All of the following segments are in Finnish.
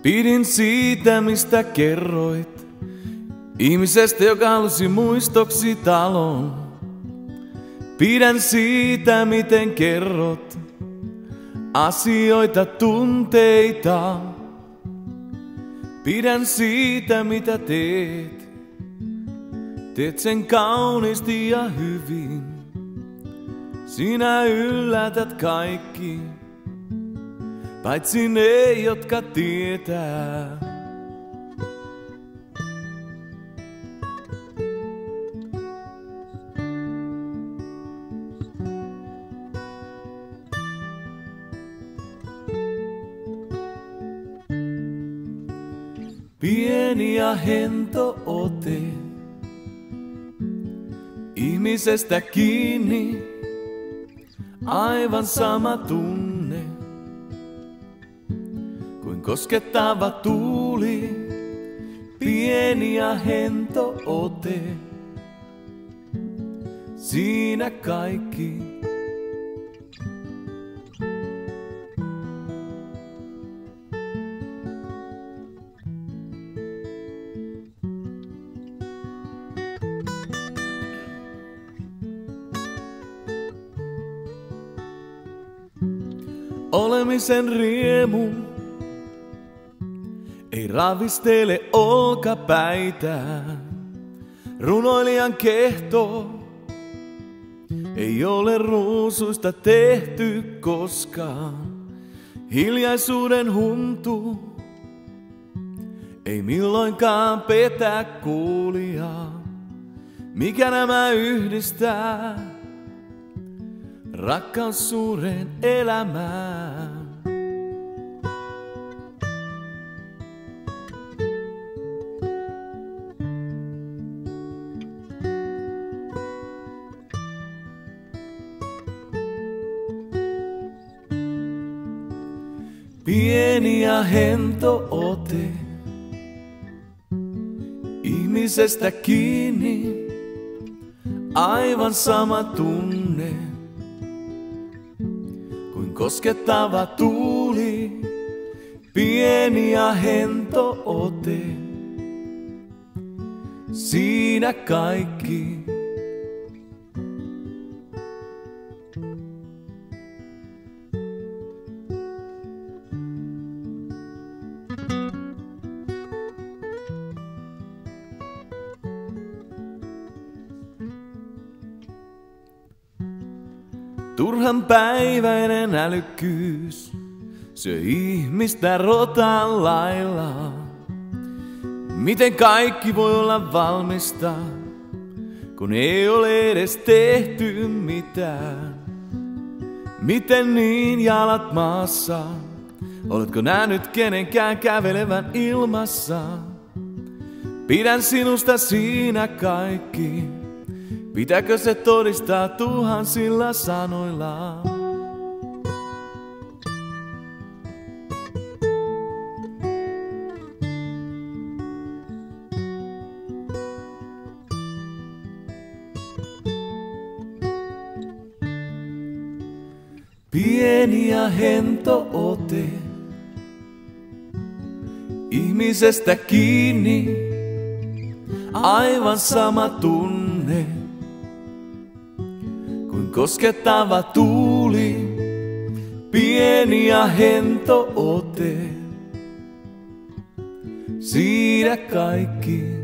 Pidin siitä, mistä kerroit, ihmisestä, joka halusi muistoksi talon. Pidän siitä, miten kerrot asioita, tunteita. Pidän siitä, mitä teet. Teet sen kauniisti ja hyvin. Sinä yllätät kaikki, paitsi ne, jotka tietää. Pieni ja hento ote, ihmisestä kiinni, aivan sama tunne kuin koskettava tuuli. Pieni ja hento ote, siinä kaikki. Olemisen riemu ei ravistele olkapäitä. Runoilijan kehto ei ole ruusuista tehty koskaan. Hiljaisuuden huntu ei milloinkaan petä kuulijaa. Mikä nämä yhdistää? Rakkaus suureen elämään. Pieni ja hento ote, ihmisestä kiinni, aivan sama tunne kuin koskettava tuuli. Pieni ja hento ote, siinä kaikki. Turhan päiväinen älykkyys syö ihmistä rotan lailla. Miten kaikki voi olla valmista, kun ei ole edes tehty mitään? Miten niin jalat maassa? Oletko nähnyt kenenkään kävelevän ilmassa? Pidän sinusta, siinä kaikki. Pitääkö se todistaa tuhansilla sanoilla? Pieni ja hento ote, ihmisestä kiinni, aivan sama tunne kuin koskettava tuuli. Pieni ja hento ote, siinä kaikki.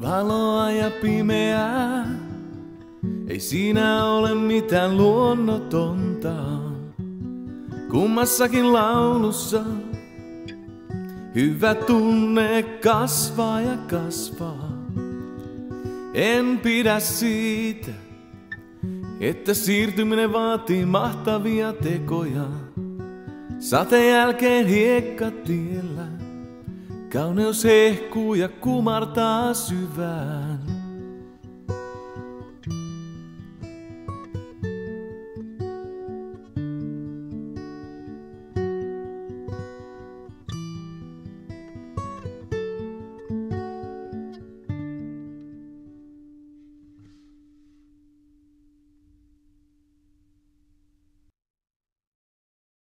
Valoa ja pimeää, ei siinä ole mitään luonnotonta. Kummassakin laulussa hyvä tunne kasvaa ja kasvaa. En pidä siitä, että siirtyminen vaatii mahtavia tekoja. Sateen jälkeen hiekkatiellä kauneus hehkuu ja kumartaa syvään.